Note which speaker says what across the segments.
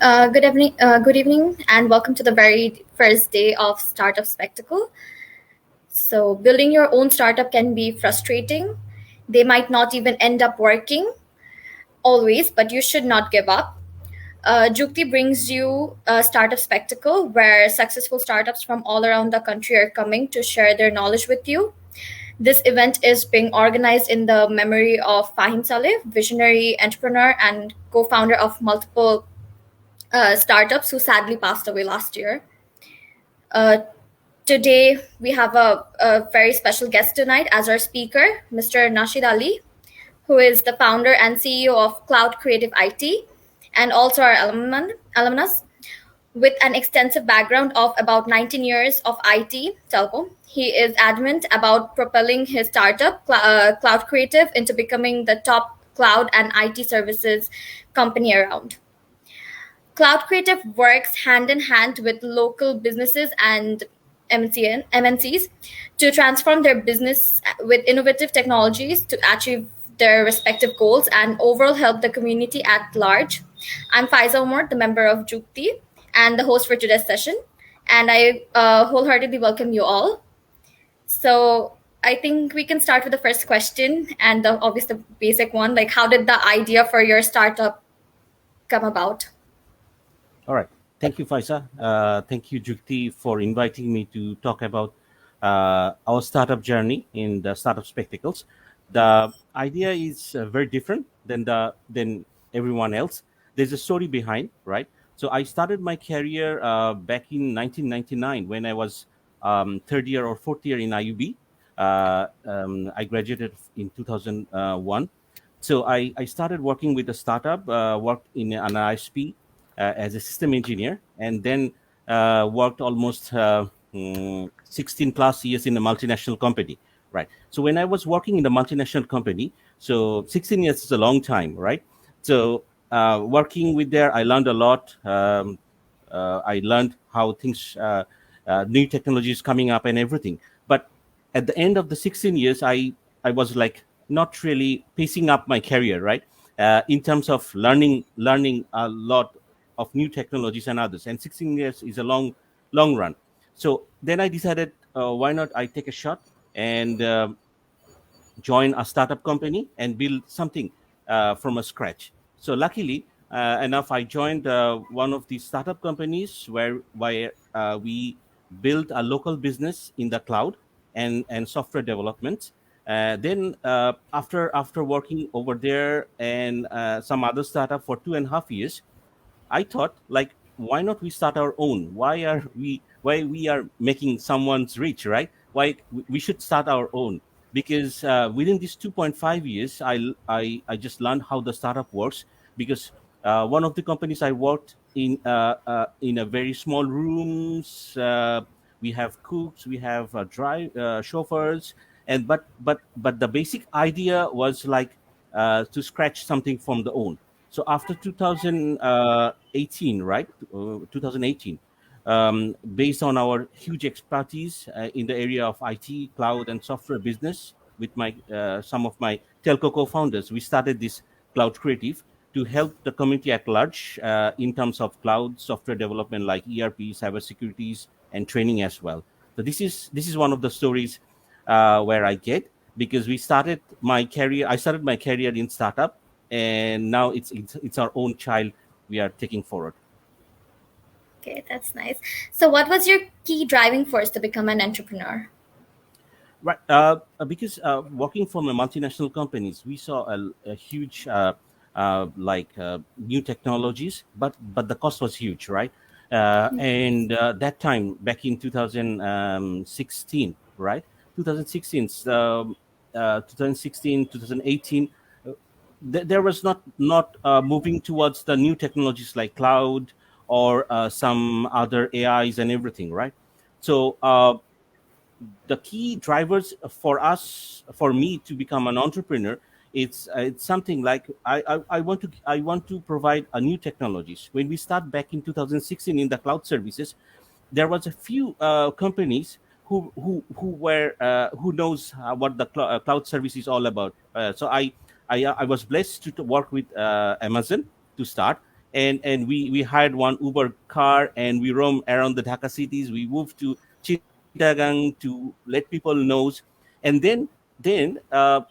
Speaker 1: Good evening, and welcome to the very first day of Startup Spectacle. So, building your own startup can be frustrating. They might not even end up working always, but you should not give up. JUKTI brings you a startup spectacle where successful startups from all around the country are coming to share their knowledge with you. This event is being organized in the memory of Fahim Saleh, visionary entrepreneur and co founder of multiple startups who sadly passed away last year. Uh, Today, we have a very special guest tonight as our speaker, Mr. Nashid Ali, who is the founder and CEO of Cloud Creative IT, and also our alumnus with an extensive background of about 19 years of IT telco. He is adamant about propelling his startup, Cloud Creative, into becoming the top cloud and IT services company around. Cloud Creative works hand in hand with local businesses and MNCs to transform their business with innovative technologies to achieve their respective goals and overall help the community at large. I'm Faiza Umar, the member of JUKTI and the host for today's session, and I wholeheartedly welcome you all. So I think we can start with the first question and the obvious, the basic one, like how did the idea for your startup come about?
Speaker 2: All right. Thank you, Faisa. Thank you, Jukti, for inviting me to talk about our startup journey in the startup spectacles. The idea is very different than everyone else. There's a story behind, right? So I started my career back in 1999 when I was third year or fourth year in IUB. I graduated in 2001. So I started working with a startup, worked in an ISP as a system engineer, and then worked almost 16 plus years in a multinational company, right? So when I was working in the multinational company, so 16 years is a long time, right? So working with there, I learned a lot. I learned how things, new technologies coming up and everything. But at the end of the 16 years, I was like not really pacing up my career, right? In terms of learning a lot of new technologies and others. And 16 years is a long run. So then I decided, why not I take a shot and join a startup company and build something from a scratch. So luckily enough, I joined one of these startup companies where we built a local business in the cloud and software development. Then after working over there and some other startup for 2.5 years, I thought, like, why not we start our own? Why we are making someone's rich, right? Why we should start our own? Because within these 2.5 years, I just learned how the startup works. Because one of the companies I worked in a very small rooms. We have cooks, we have drive chauffeurs, and but the basic idea was like to scratch something from the own. So after 2018, right? 2018, based on our huge expertise in the area of IT, cloud, and software business, with my some of my telco co-founders, we started this Cloud Creative to help the community at large in terms of cloud software development, like ERP, cybersecurities, and training as well. So this is one of the stories where I get, because we started my career. I started my career in startup, and now it's our own child we are taking forward.
Speaker 1: Okay, that's nice. So, what was your key driving force to become an entrepreneur?
Speaker 2: Right, because working from a multinational companies, we saw a huge new technologies, but the cost was huge, right? And that time back in 2016, right? 2016, 2016, 2018, there was not moving towards the new technologies like cloud or some other AIs and everything, right? So the key drivers for me to become an entrepreneur, it's something like I want to provide a new technologies. When we start back in 2016 in the cloud services, there was a few companies who knows what the cloud service is all about. So I was blessed to work with Amazon to start, and we hired one Uber car and we roam around the Dhaka cities. We moved to Chittagong to let people know, and uh,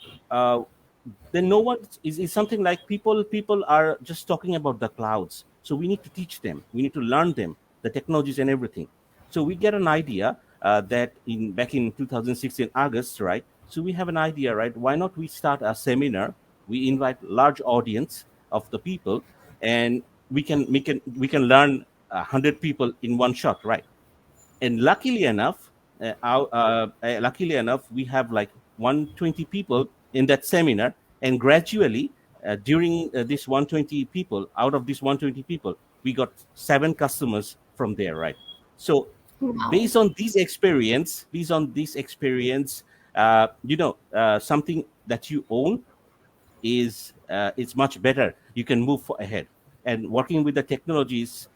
Speaker 2: then no one is something like people are just talking about the clouds, so we need to teach them, we need to learn them the technologies and everything. So we get an idea that in back in 2016 August, right? So we have an idea, right? Why not we start a seminar, we invite large audience of the people, and we can learn 100 people in one shot, right? And luckily enough, we have like 120 people in that seminar, and gradually, during this 120 people, out of these 120 people, we got 7 customers from there, right? So
Speaker 1: Wow.
Speaker 2: based on this experience, something that you own is much better. You can move ahead. And working with the technologies,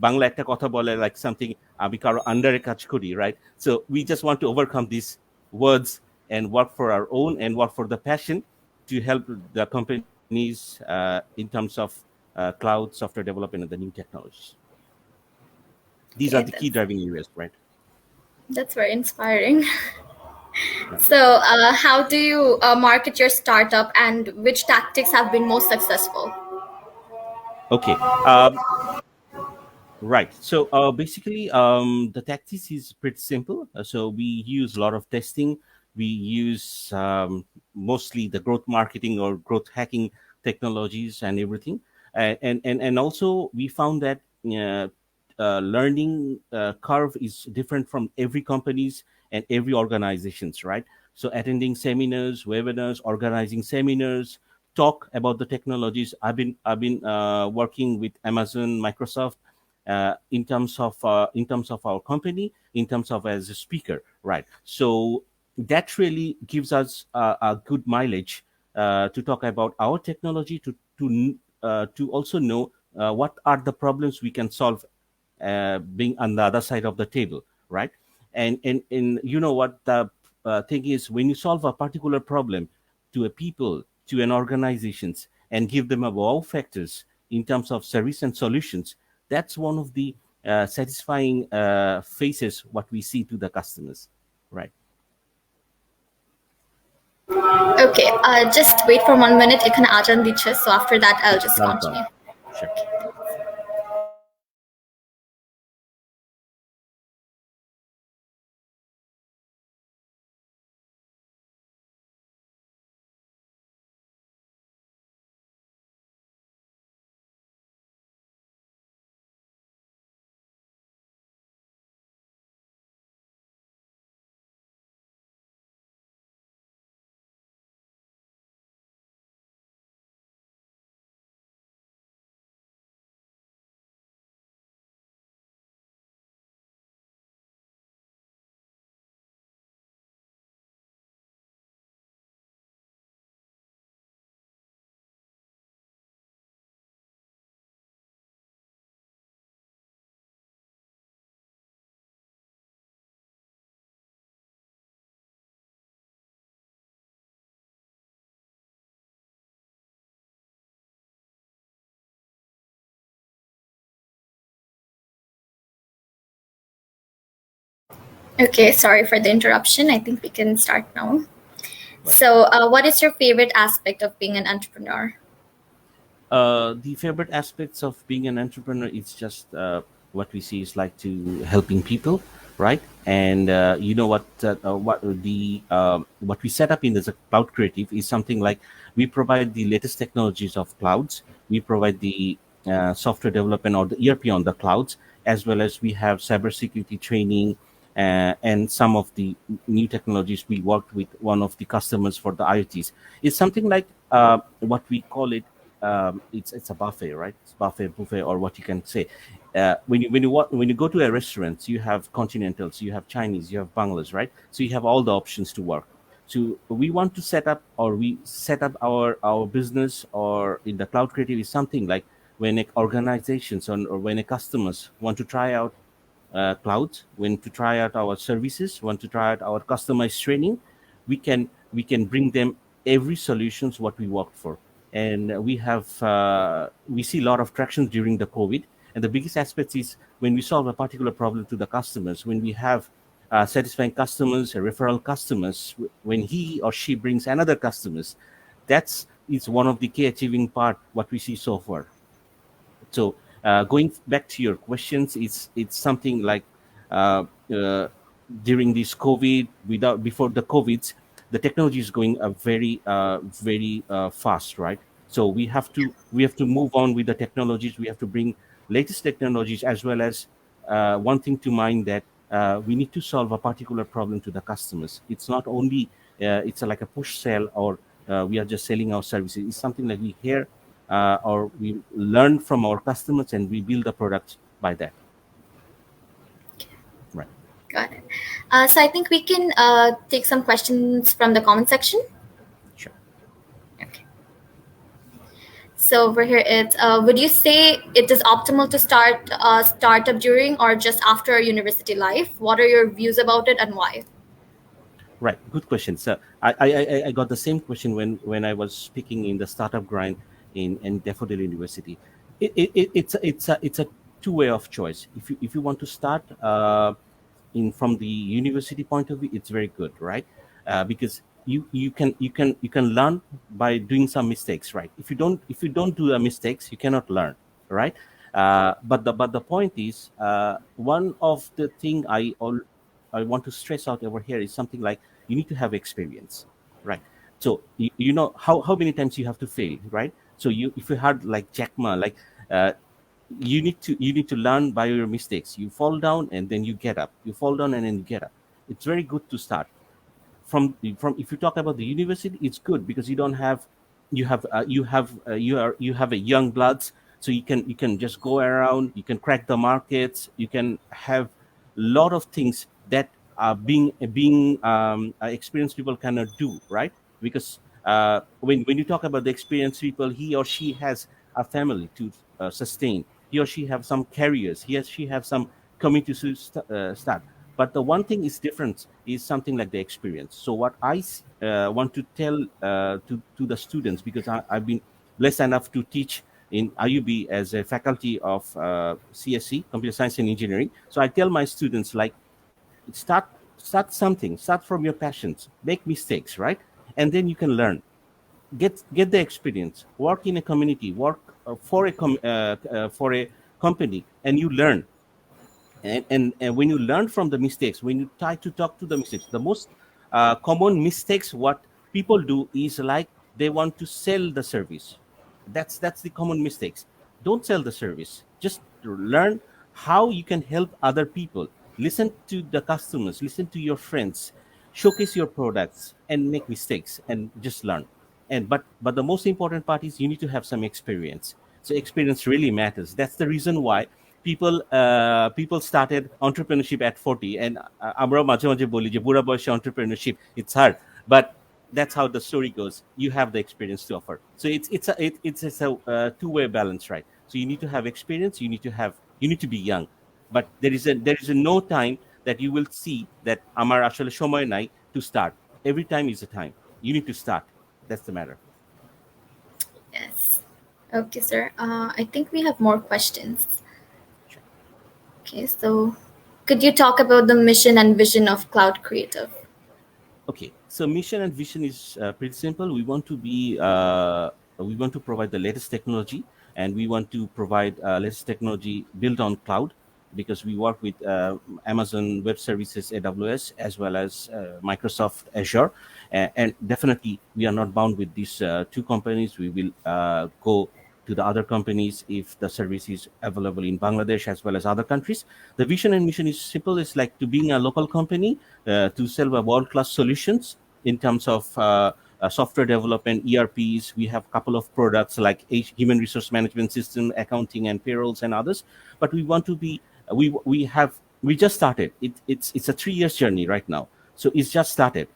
Speaker 2: Bangla একটা কথা বলে like something আমি কারো আন্ডারে কাজ করি, right? So we just want to overcome these words and work for our own and work for the passion to help the companies in terms of cloud software development and the new technologies. These are
Speaker 1: Okay,
Speaker 2: the key driving areas, right?
Speaker 1: that's very inspiring.
Speaker 2: Right.
Speaker 1: So, how do you market your startup, and which tactics have been most successful?
Speaker 2: Okay. Right. So basically, the tactics is pretty simple. So we use a lot of testing. We use mostly the growth marketing or growth hacking technologies and everything. And also we found that learning curve is different from every companies and every organizations, right? So attending seminars, webinars, organizing seminars, talk about the technologies. I've been working with Amazon, Microsoft, in terms of our company, in terms of as a speaker, right? So that really gives us a good mileage to talk about our technology, to also know what are the problems we can solve, being on the other side of the table, right? And you know what the thing is, when you solve a particular problem to a people, to an organizations, and give them a wow factors in terms of service and solutions, that's one of the satisfying faces what we see to the customers, right?
Speaker 1: Okay, just wait for 1 minute. এখানে আজান দিচ্ছে, so after that I'll just
Speaker 2: Not a problem.
Speaker 1: continue.
Speaker 2: Sure.
Speaker 1: Okay, sorry for the interruption. I think we can start now.
Speaker 2: Right.
Speaker 1: So, what is your favorite aspect of being an entrepreneur?
Speaker 2: The favorite aspects of being an entrepreneur is just what we see is like to helping people, right? And you know what we set up in as a cloud creative is something like we provide the latest technologies of clouds. We provide the software development or the ERP on the clouds, as well as we have cybersecurity training and some of the new technologies. We worked with one of the customers for the IoTs. It's something like what we call it, it's a buffet, right? It's buffet or what you can say. When you go to a restaurant, you have continentals, you have Chinese, you have Banglas, right? So you have all the options to work. So we want to set up, or we set up our business or in the cloud creative is something like when organizations or when a customers want to try out clouds, when to try out our services, want to try out our customized training, we can bring them every solutions what we worked for. and we see a lot of traction during the COVID. And the biggest aspect is when we solve a particular problem to the customers, when we have satisfying customers, referral customers, when he or she brings another customers, that's is one of the key achieving part what we see so far. So going back to your questions, it's something like uh, uh, during this COVID, without before the COVIDs, the technology is going very fast, right? So we have to move on with the technologies. We have to bring latest technologies, as well as one thing to mind, that we need to solve a particular problem to the customers. It's not only it's like a push sell, or we are just selling our services. It's something that we hear or we learn from our customers, and we build the product by that. Right.
Speaker 1: Got it. So I think we can take some questions from the comment section.
Speaker 2: Sure.
Speaker 1: Okay. So over here, would you say it is optimal to start a startup during or just after university life? What are your views about it and why?
Speaker 2: Right. Good question. So I got the same question when I was speaking in the startup grind in Daffodil University. It's a two-way of choice. If you want to start in from the university point of view, it's very good, right? Because you can learn by doing some mistakes, right? If you don't do the mistakes, you cannot learn, right? But the point is, one of the thing I want to stress out over here is something like you need to have experience, right? So you know how many times you have to fail, right? So if you had like Jack Ma, like you need to learn by your mistakes. You fall down and then you get up. You fall down and then you get up. It's very good to start from. If you talk about the university, it's good because you don't have you have a young bloods, so you can just go around, you can crack the markets, you can have a lot of things that being experienced people cannot do, right? Because when you talk about the experienced people, he or she has a family to sustain. He or she have some careers. He or she have some community to start. But the one thing is different is something like the experience. So what I want to tell to the students, because I've been blessed enough to teach in IUB as a faculty of CSE, Computer Science and Engineering. So I tell my students, like, start start from your passions, make mistakes, right? And then you can learn, get the experience, work in a community, work for a company, and you learn. And when you learn from the mistakes, when you try to talk to the mistakes, the most common mistakes what people do is like they want to sell the service. That's the common mistakes. Don't sell the service, just learn how you can help other people. Listen to the customers, listen to your friends, showcase your products, and make mistakes and just learn. And but the most important part is you need to have some experience. So experience really matters. That's the reason why people started entrepreneurship at 40, and আমরা মাঝে মাঝে বলি যে বুড়া বয়সে entrepreneurship it's hard, but that's how the story goes. You have the experience to offer. So it's a two-way balance, right? So you need to have experience, you need to be young, but there is a no time that you will see that আমার আসলে সময় নাই to start. Every time is a time. You need to start. That's the matter.
Speaker 1: Yes. Okay, sir. I think we have more questions.
Speaker 2: Sure.
Speaker 1: Okay, so could you talk about the mission and vision of Cloud Creative?
Speaker 2: Okay, so mission and vision is pretty simple. We want to provide the latest technology, and we want to provide latest technology built on cloud, because we work with Amazon Web Services (AWS) as well as Microsoft Azure, and definitely we are not bound with these two companies. We will go to the other companies if the service is available in Bangladesh as well as other countries. The vision and mission is simple. It's like to being a local company to sell a world-class solutions in terms of software development, ERPs. We have a couple of products like human resource management system, accounting and payrolls and others. But we want to be, we just started. It's a 3 years journey right now. So it's just started.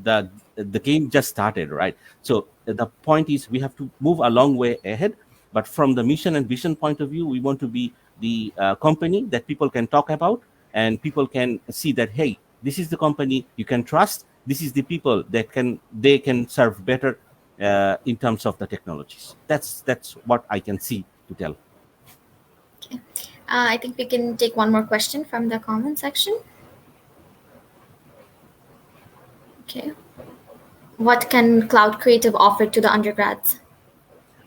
Speaker 2: The game just started, right? So the point is we have to move a long way ahead. But from the mission and vision point of view, we want to be the company that people can talk about, and people can see that, hey, this is the company you can trust. This is the people that they can serve better in terms of the technologies. That's what I can see to tell.
Speaker 1: Okay. I think we can take one more question from the comment section. Okay. What can Cloud Creative offer to the undergrads?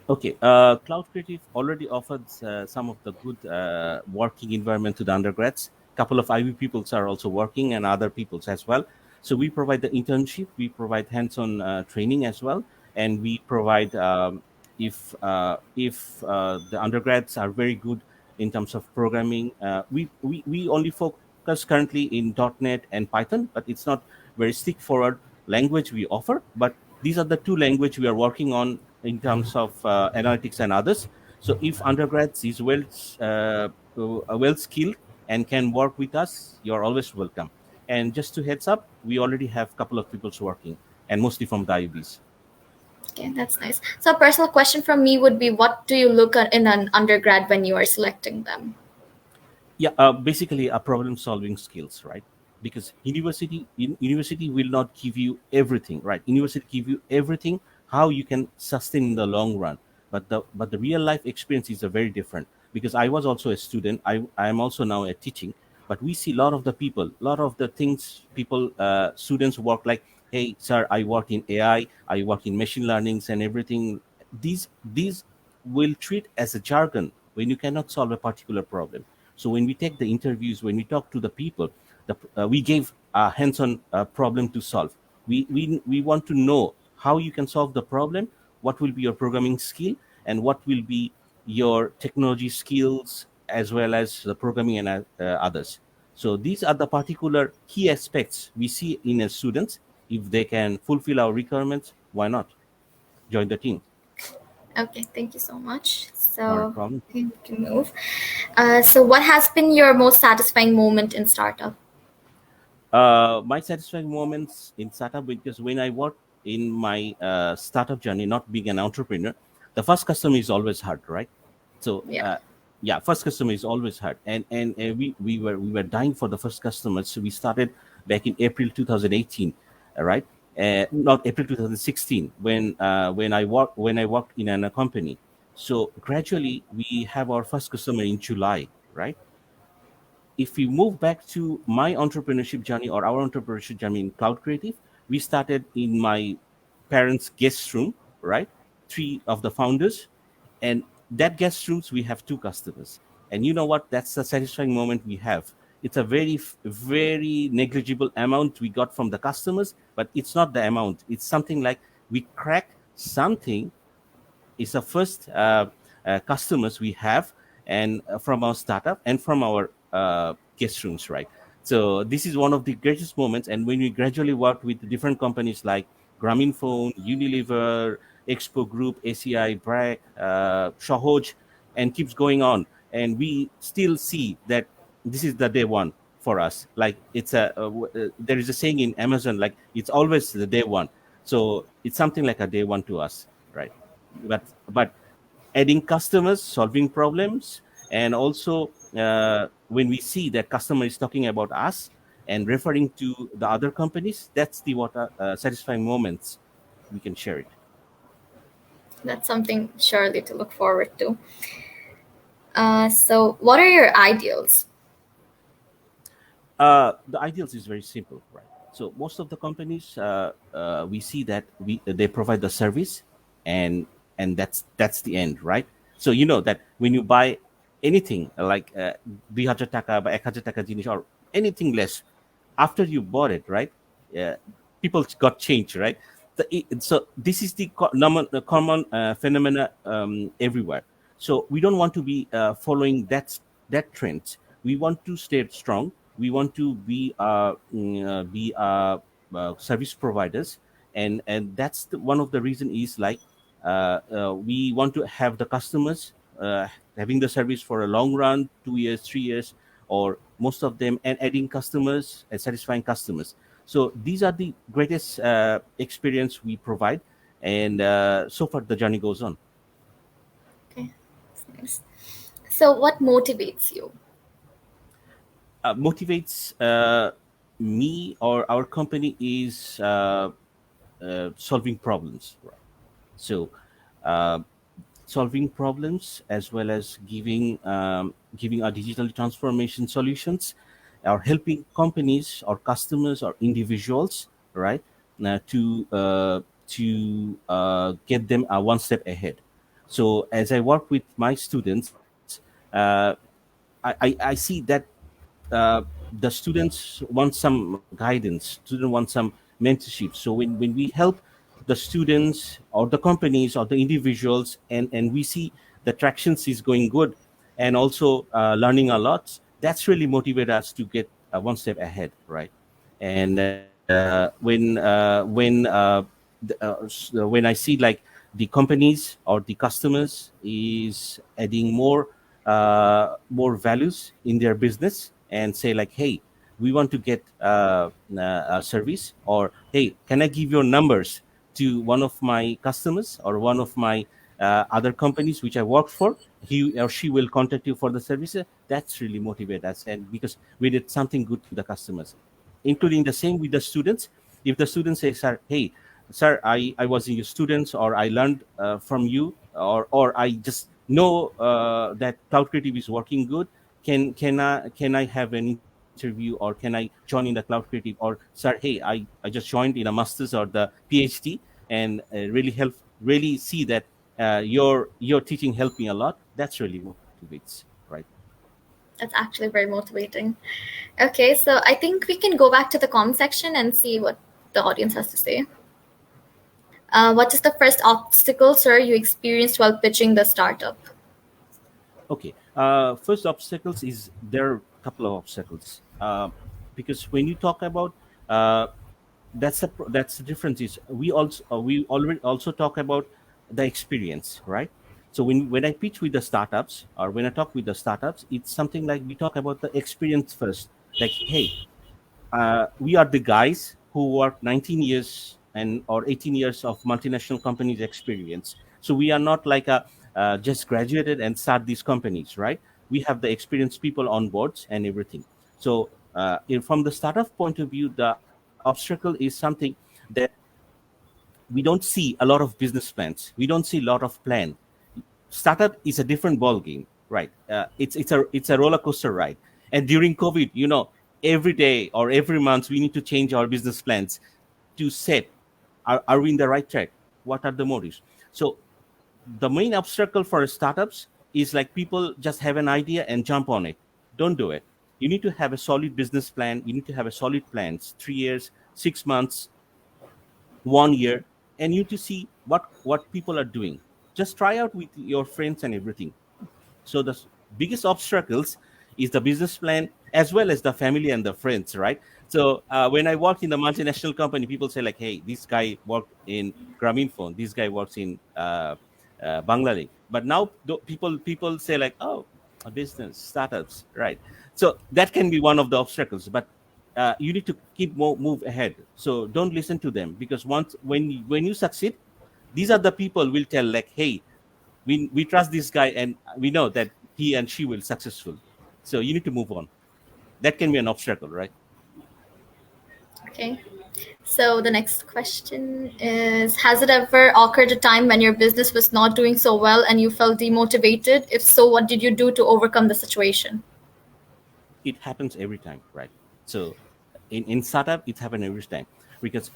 Speaker 2: Okay, Cloud Creative already offered some of the good working environment to the undergrads. Couple of IB peoples are also working, and other peoples as well. So we provide the internship, we provide hands-on training as well, and we provide if the undergrads are very good in terms of programming. We only focus currently in .NET and Python, but it's not very stick forward language we offer. But these are the two language we are working on in terms of analytics and others. So if undergrads is well skilled and can work with us, you're always welcome. And just to heads up, we already have a couple of people working, and mostly from the IBs.
Speaker 1: Okay, that's nice. So, a personal question from me would be, what do you look at in an undergrad when you are selecting them?
Speaker 2: Yeah, basically a problem solving skills, right? Because university will not give you everything, right? University give you everything how you can sustain in the long run, but the real life experience is a very different. Because I was also a student, I am also now a teaching, but we see a lot of the people, a lot of the things people students work like, hey sir, I work in AI, I work in machine learnings and everything. These will treat as a jargon when you cannot solve a particular problem. So when we take the interviews, when we talk to the people, we gave a hands-on problem to solve. We want to know how you can solve the problem, what will be your programming skill, and what will be your technology skills, as well as the programming and others. So these are the particular key aspects we see in a students. If they can fulfill our requirements, why not join the team?
Speaker 1: Okay, thank you so much.
Speaker 2: Not a
Speaker 1: So,
Speaker 2: problem.
Speaker 1: we can move. So, what has been your most satisfying moment in startup?
Speaker 2: My satisfying moments in startup, because when I work in my startup journey, not being an entrepreneur, the first customer is always hard, right? So
Speaker 1: Yeah,
Speaker 2: yeah, first customer is always hard, and we were dying for the first customer. So we started back in April 2018, right? Not April 2016, when I worked in a company. So gradually we have our first customer in July, right? If we move back to my entrepreneurship journey or our entrepreneurship journey in cloud creative, we started in my parents guest room, right? Three of the founders, and that guest rooms we have two customers. And you know what, that's the satisfying moment we have. It's a very negligible amount we got from the customers, but it's not the amount, it's something like we crack something. It's the first customers we have, and from our startup and from our guest rooms, right? So this is one of the greatest moments. And when we gradually worked with different companies like Grameenphone, Unilever, Expo Group, ACI, BRAC, Shahoj, and keeps going on, and we still see that this is the day one for us. Like it's there is a saying in Amazon, like it's always the day one. So it's something like a day one to us, right? But adding customers, solving problems, and also when we see that customer is talking about us and referring to the other companies, that's the what satisfying moments we can share it.
Speaker 1: that's something surely to look forward to. So, what are your ideals?
Speaker 2: The ideals is very simple, right? So most of the companies, we see that they provide the service, and that's the end, right? So you know that when you buy anything like 2,000 টাকা বা 1,000 টাকা জিনিস or anything less, after you bought it, right? Uh, People got changed, right? So this is the common phenomena everywhere. So we don't want to be following that trend. We want to stay strong. We want to be service providers, and that's one of the reason is like we want to have the customers having the service for a long run, 2 years, 3 years, or most of them, and adding customers and satisfying customers. So these are the greatest experience we provide, and so far the journey goes on.
Speaker 1: Okay, that's nice. So, what motivates you?
Speaker 2: Motivates me or our company is solving problems, right? So uh, solving problems as well as giving our digital transformation solutions, or helping companies or customers or individuals, right, to get them one step ahead. So as I work with my students, I see that the students want some guidance, student want some mentorship. So when we help the students or the companies or the individuals, and we see the tractions is going good, and also learning a lot, that's really motivate us to get one step ahead, right? And when I see like the companies or the customers is adding more values in their business, and say like, hey, we want to get a service, or hey, can I give your numbers to one of my customers or one of my other companies which I work for, he or she will contact you for the services. That's really motivate us, and because we did something good to the customers, including the same with the students. If the student says, sir, hey, sir, I was in your students, or I learned from you, or I just know that cloud creative is working good, can I have an interview, or can I join in the cloud creative, or sir, hey, I just joined in a master's or the PhD, and really help, really see that your teaching helped me a lot. That's really motivates, right?
Speaker 1: That's actually very motivating. Okay, so I think we can go back to the comment section and see what the audience has to say. What is the first obstacle, sir, you experienced while pitching the startup?
Speaker 2: Okay. First obstacles is there are a couple of obstacles, because when you talk about that's the difference is we already also talk about the experience, right? So when I pitch with the startups, or when I talk with the startups, it's something like we talk about the experience first. Like, hey, we are the guys who work 19 years and or 18 years of multinational companies experience. So we are not like a just graduated and start these companies, right? We have the experienced people on boards and everything. So from the startup point of view, the obstacle is something that we don't see a lot of business plans. We don't see a lot of plan. Startup is a different ball game, right? It's a roller coaster ride. And during COVID, every day or every month we need to change our business plans to set, are we in the right track? What are the motives? So the main obstacle for startups is like people just have an idea and jump on it. Don't do it. You need to have a solid business plan. You need to have a solid plans, 3 years, 6 months, 1 year, and you need to see what people are doing. Just try out with your friends and everything. So the biggest obstacles is the business plan as well as the family and the friends, right? So when I work in the multinational company, people say like, "Hey, this guy worked in Grameenphone. This guy works in Bangladesh." But now people say like, "Oh, a business startups, right?" So that can be one of the obstacles, but you need to keep move ahead. So don't listen to them, because once when you succeed, these are the people will tell like, "Hey, we trust this guy and we know that he and she will successful." So you need to move on. That can be an obstacle, right?
Speaker 1: Okay. So the next question is: has it ever occurred a time when your business was not doing so well and you felt demotivated? If so, what did you do to overcome the situation?
Speaker 2: It happens every time, right? So in startup it happens every time, because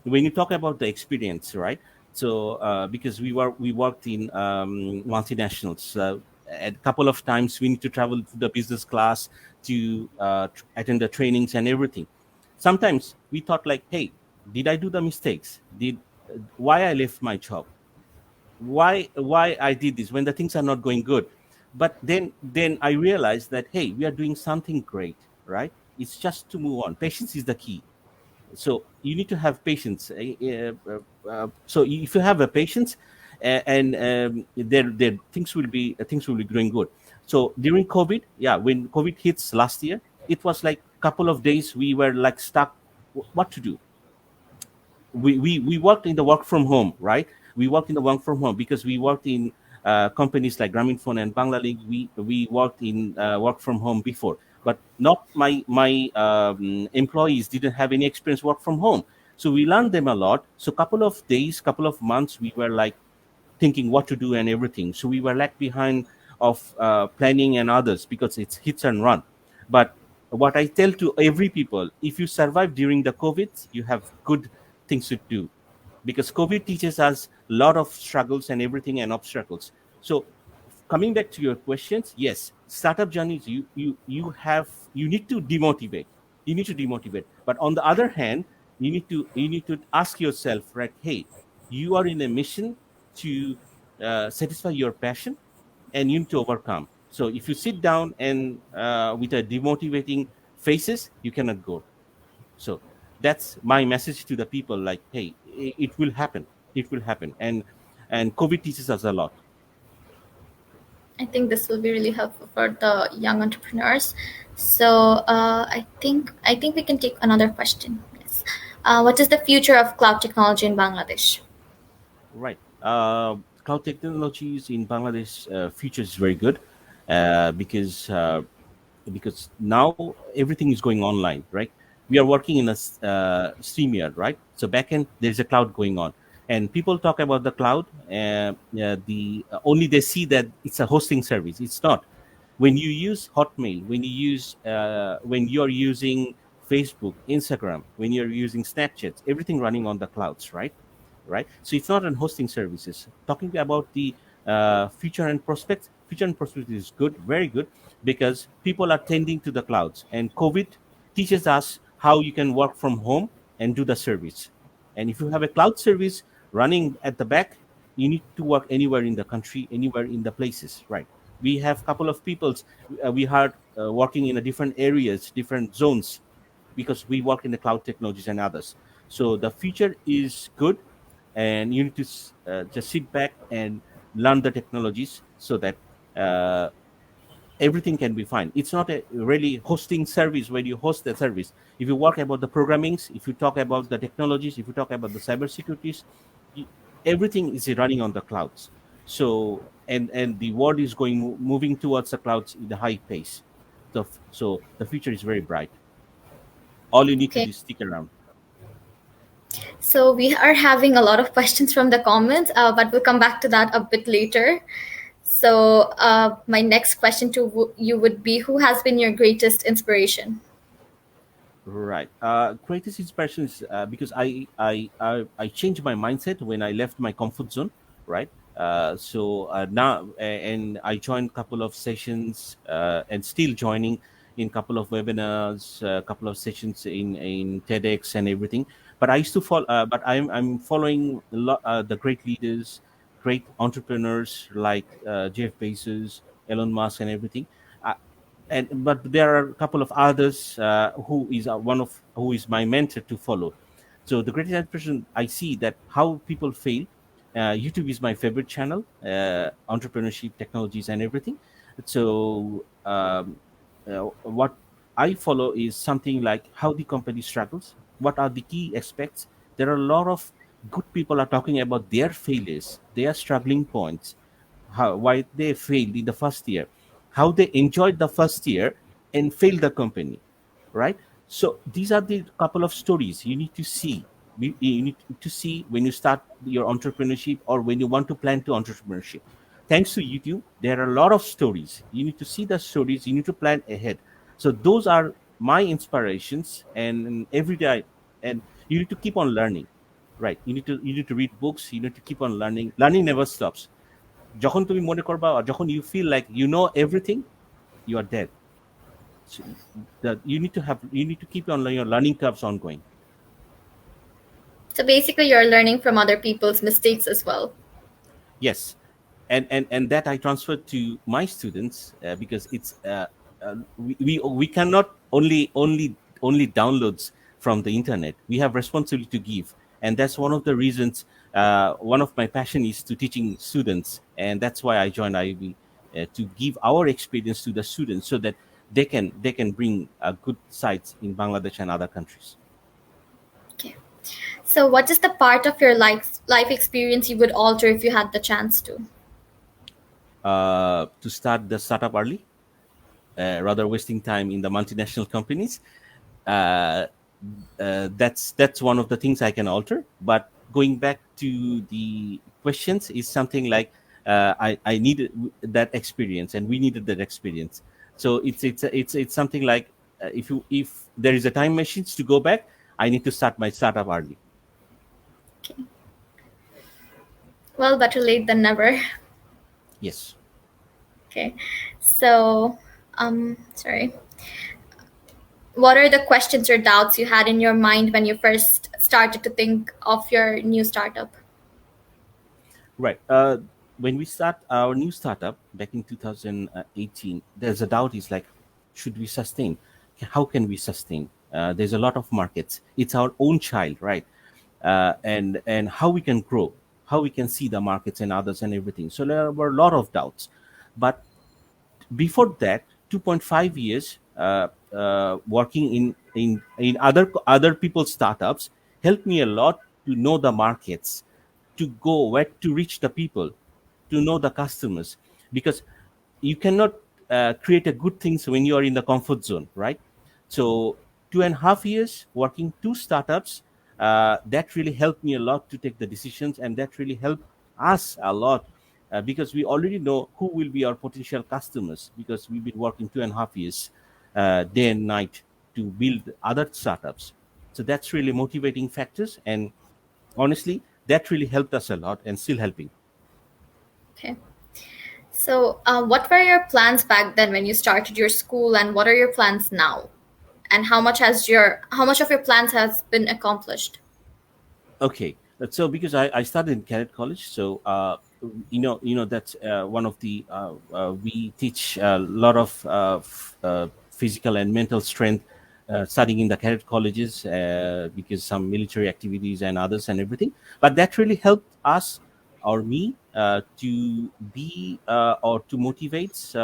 Speaker 2: when you talk about the experience, right? So because we worked in multinationals, a couple of times we need to travel to the business class to attend the trainings and everything. Sometimes we thought like, hey, did I do the mistakes? Did Why I left my job? Why I did this when the things are not going good? But then I realized that, hey, we are doing something great, right? It's just to move on. Patience is the key. So you need to have patience. So if you have a patience, and there things will be going good. So during COVID, yeah, when COVID hits last year, it was like couple of days we were like stuck. What to do? We worked in the work from home, right? We worked in the work from home because we worked in companies like Grameenphone and Bangladesh. We worked in work from home before, but not my employees didn't have any experience work from home. So we learned them a lot. So couple of days, couple of months, we were like thinking what to do and everything. So we were lag behind of planning and others because it's hits and run. But what I tell to every people, if you survive during the COVID, you have good things to do, because COVID teaches us a lot of struggles and everything and obstacles. So coming back to your questions, yes, startup journeys, you need to demotivate. You need to demotivate. But on the other hand, you need to ask yourself, right? Hey, you are in a mission to satisfy your passion, and you need to overcome. So if you sit down and with a demotivating faces, you cannot go. So that's my message to the people, like, hey, it will happen. It will happen. And COVID teaches us a lot.
Speaker 1: I think this will be really helpful for the young entrepreneurs. So I think we can take another question. Yes. What is the future of cloud technology in Bangladesh?
Speaker 2: Right. Cloud technologies in Bangladesh future is very good, because now everything is going online, right? We are working in a StreamYard, right? So backend there's a cloud going on, and people talk about the cloud. The only they see that it's a hosting service. It's not. When you use Hotmail, when you're using Facebook, Instagram, when you're using Snapchat, everything running on the clouds, right? Right. So it's not on hosting services. Talking about the future and prospects, future and prospects is good, very good, because people are tending to the clouds, and COVID teaches us how you can work from home and do the service. And if you have a cloud service running at the back, you need to work anywhere in the country, anywhere in the places, right? We have couple of peoples, we are working in a different areas, different zones, because we work in the cloud technologies and others. So the future is good, and you need to just sit back and learn the technologies, so that uh, everything can be fine. It's not a really hosting service where you host the service. If you work about the programmings, if you talk about the technologies, if you talk about the cyber securities, you, everything is running on the clouds. So and the world is moving towards the clouds in the high pace. So the future is very bright. All you need to
Speaker 1: Okay.
Speaker 2: do is stick around.
Speaker 1: So we are having a lot of questions from the comments, but we'll come back to that a bit later. So my next question to you would be, who has been your greatest inspiration?
Speaker 2: Right. Greatest inspiration is because I changed my mindset when I left my comfort zone. Right. So now, and I joined a couple of sessions, and still joining in couple of webinars, a couple of sessions in TEDx and everything. But I used to follow. But I'm following a lot, the great leaders, great entrepreneurs like Jeff Bezos, Elon Musk, and everything. And but there are a couple of others who is one of who is my mentor to follow. So the greatest inspiration I see that how people fail. YouTube is my favorite channel, entrepreneurship, technologies, and everything. So what I follow is something like how the company struggles, what are the key aspects. There are a lot of good people are talking about their failures, their struggling points, how why they failed in the first year, how they enjoyed the first year and failed the company, right? So these are the couple of stories you need to see. You need to see when you start your entrepreneurship or when you want to plan to entrepreneurship. Thanks to YouTube, there are a lot of stories. You need to see the stories. You need to plan ahead. So those are my inspirations, and every day, and you need to keep on learning, right? You need to read books. You need to keep on learning. Learning never stops. যখন তুমি মনে করবা, or যখন you feel like you know everything, you are dead. So you need to keep on your learning curves ongoing.
Speaker 1: So basically, you're learning from other people's mistakes as well.
Speaker 2: Yes, and that I transferred to my students, because it's we cannot only downloads from the internet. We have responsibility to give, and that's one of the reasons. One of my passion is to teaching students, and that's why I joined IB, to give our experience to the students, so that they can bring good sites in Bangladesh and other countries.
Speaker 1: Okay. So what is the part of your life experience you would alter if you had the chance to?
Speaker 2: To start the startup early, rather wasting time in the multinational companies. That's one of the things I can alter. But going back to the questions is something like, I needed that experience, and we needed that experience. So it's something like, if there is a time machines to go back, I need to start my startup early.
Speaker 1: Okay. Well, better late than never.
Speaker 2: Yes.
Speaker 1: Okay. So, sorry. What are the questions or doubts you had in your mind when you first started to think of your new startup?
Speaker 2: Right. When we start our new startup back in 2018, there's a doubt is like, should we sustain? How can we sustain? There's a lot of markets. It's our own child, right? And how we can grow, how we can see the markets and others and everything. So there were a lot of doubts. But before that, 2.5 years working in other people's startups helped me a lot to know the markets, to go where to reach the people, to know the customers. Because you cannot create a good things when you are in the comfort zone, right? So 2.5 years working two startups, that really helped me a lot to take the decisions, and that really helped us a lot, because we already know who will be our potential customers, because we've been working 2.5 years, day and night, to build other startups. So that's really motivating factors, and honestly, that really helped us a lot and still helping.
Speaker 1: Okay. So, what were your plans back then when you started your school, and what are your plans now? And how much of your plans has been accomplished?
Speaker 2: Okay, so because I started in cadet college, so that's one of the we teach a lot of physical and mental strength, studying in the cadet colleges, because some military activities and others and everything. But that really helped us, or me, to be or to motivate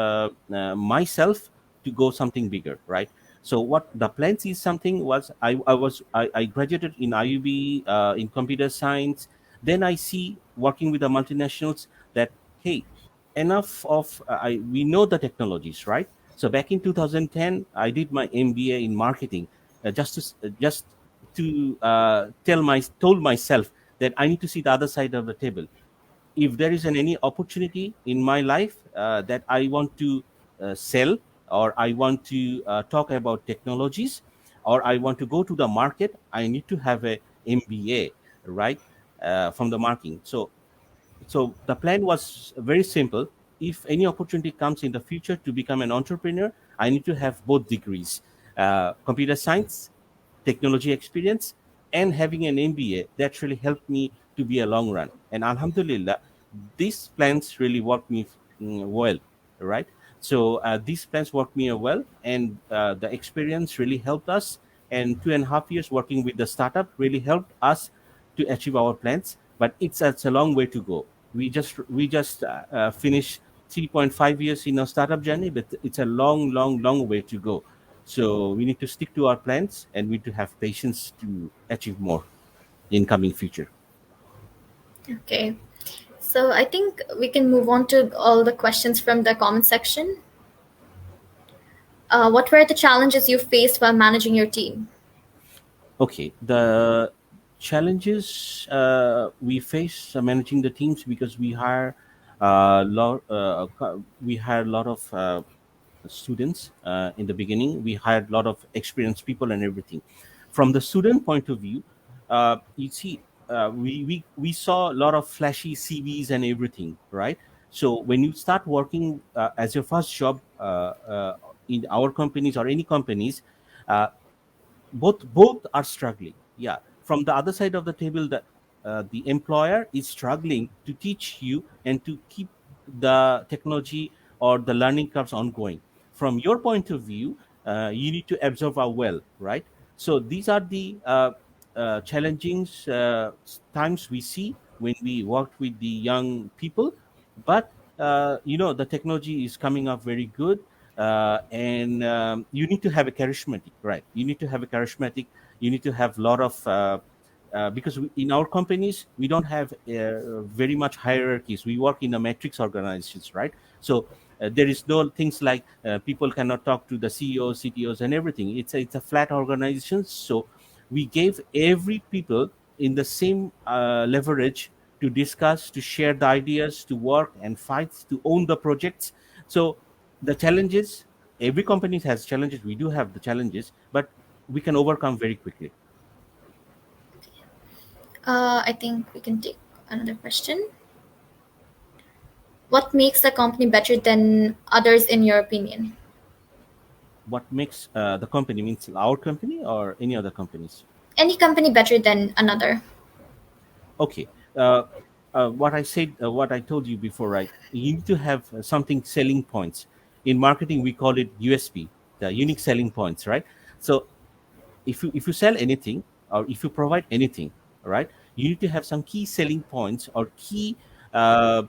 Speaker 2: myself to go something bigger, right? So what the plans is something was, I graduated in IUB, in computer science. Then I see working with the multinationals that, hey, enough of we know the technologies, right? So back in 2010, I did my MBA in marketing, just to told myself that I need to see the other side of the table. If there is any opportunity in my life that I want to sell, or I want to talk about technologies, or I want to go to the market, I need to have a MBA, right? From the marketing. So the plan was very simple. If any opportunity comes in the future to become an entrepreneur, I need to have both degrees, computer science, technology experience, and having an MBA. That really helped me to be a long run. And Alhamdulillah, these plans really worked me well, right? So these plans worked me well, and the experience really helped us. And 2.5 years working with the startup really helped us to achieve our plans. But it's a long way to go. We just finished 3.5 years in our startup journey, but it's a long, long, long way to go. So we need to stick to our plans, and we need to have patience to achieve more in coming future.
Speaker 1: Okay. So, I think we can move on to all the questions from the comment section. What were the challenges you faced while managing your team?
Speaker 2: Okay, the challenges we face managing the teams, because we hire a lot of students in the beginning. We hired a lot of experienced people and everything. From the student point of view, you see, we saw a lot of flashy CVs and everything, right? So when you start working as your first job, in our companies or any companies, uh, both are struggling. Yeah, from the other side of the table, the employer is struggling to teach you and to keep the technology or the learning curves ongoing. From your point of view, you need to absorb well, right? So these are the challenging times we see when we work with the young people. But the technology is coming up very good, and you need to have a charismatic, right? You need to have a charismatic. You need to have a lot of because in our companies we don't have very much hierarchies. We work in a matrix organizations, right? So there is no things like people cannot talk to the CEOs, CTOs, and everything. It's a flat organization. So we gave every people in the same leverage to discuss, to share the ideas, to work and fight, to own the projects. So the challenges, every company has challenges. We do have the challenges, but we can overcome very quickly.
Speaker 1: I think we can take another question. What makes the company better than others in your opinion?
Speaker 2: What makes the company, means our company or any other companies?
Speaker 1: Any company better than another?
Speaker 2: Okay. What I said, what I told you before, right? You need to have something selling points. In marketing, we call it USP, the unique selling points, right? So if you sell anything or if you provide anything, right, you need to have some key selling points or key uh,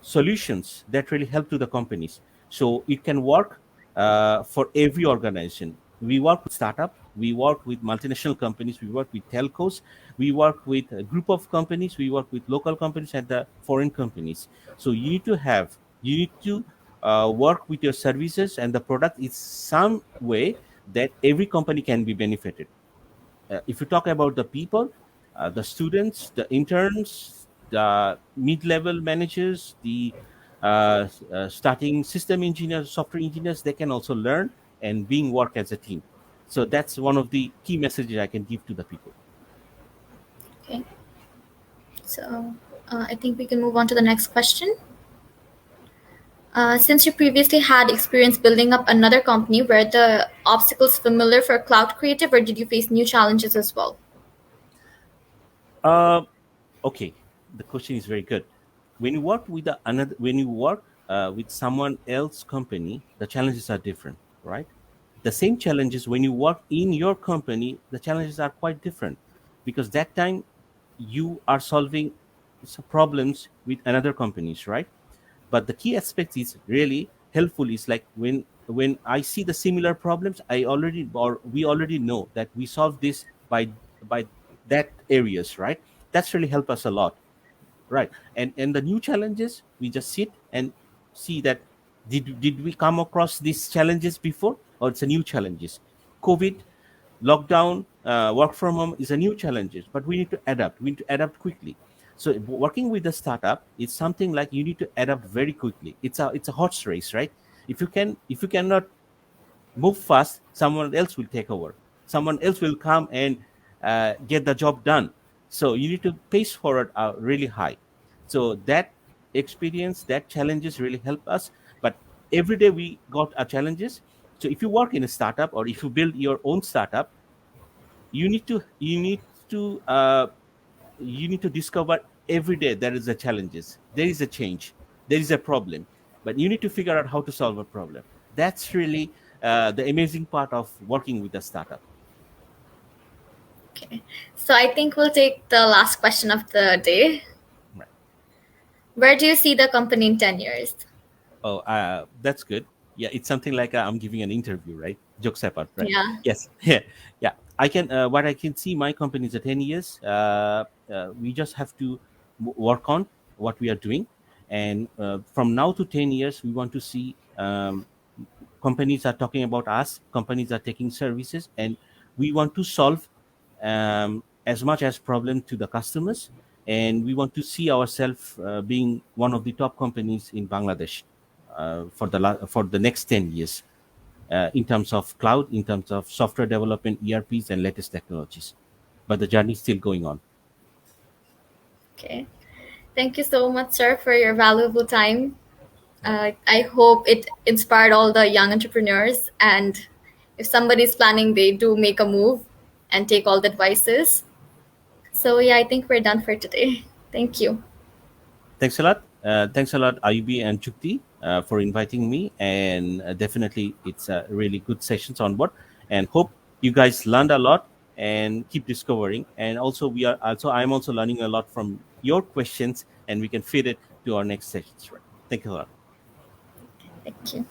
Speaker 2: solutions that really help to the companies. So it can work for every organization. We work with startup, we work with multinational companies, we work with telcos, we work with a group of companies, we work with local companies and the foreign companies. So you need to work with your services and the product is some way that every company can be benefited. If you talk about the people, the students, the interns, the mid-level managers, the starting system engineers, software engineers, they can also learn and being work as a team. So that's one of the key messages I can give to the people.
Speaker 1: Okay. So I think we can move on to the next question. Since you previously had experience building up another company, were the obstacles familiar for cloud creative, or did you face new challenges as well?
Speaker 2: Uh, okay, the question is very good. When you work with another, when you work with someone else company, the challenges are different, right? The same challenges when you work in your company, the challenges are quite different because that time you are solving some problems with another companies, right? But the key aspect is really helpful is like when I see the similar problems, I already or we already know that we solve this by that areas, right? That's really help us a lot, right? And the new challenges, we just sit and see that did we come across these challenges before or it's a new challenges. COVID, lockdown, work from home is a new challenges, but we need to adapt, we need to adapt quickly. So working with a startup is something like you need to adapt very quickly. It's a horse race, right? If you cannot move fast, someone else will take over, someone else will come and get the job done. So you need to pace forward really high. So that experience, that challenges really help us. But every day we got our challenges. So if you work in a startup or if you build your own startup, you need to you need to discover every day there is a challenges, there is a change, there is a problem, but you need to figure out how to solve a problem. That's really the amazing part of working with a startup.
Speaker 1: Okay. So I think we'll take the last question of the day.
Speaker 2: Right.
Speaker 1: Where do you see the company in 10 years?
Speaker 2: Oh, that's good. Yeah, it's something like I'm giving an interview, right? Jokes apart, right?
Speaker 1: Yeah.
Speaker 2: Yes. Yeah, yeah. I can. What I can see, my company is at 10 years. We just have to work on what we are doing, and from now to 10 years, we want to see companies are talking about us. Companies are taking services, and we want to solve as much as problem to the customers, and we want to see ourselves being one of the top companies in Bangladesh for the next 10 years in terms of cloud, in terms of software development, ERPs, and latest technologies. But the journey is still going on.
Speaker 1: Okay. Thank you so much, sir, for your valuable time.
Speaker 2: Right.
Speaker 1: I hope it inspired all the young entrepreneurs. And if somebody's planning, they do make a move and take all the advices. So, yeah, I think we're done for today. Thank you.
Speaker 2: Thanks a lot. Thanks a lot, Ayubi and Chukti, for inviting me. And definitely, it's a really good sessions on board. And hope you guys learned a lot and keep discovering. And also, I'm also learning a lot from your questions, and we can fit it to our next sessions. Right. Thank you a lot.
Speaker 1: Thank you.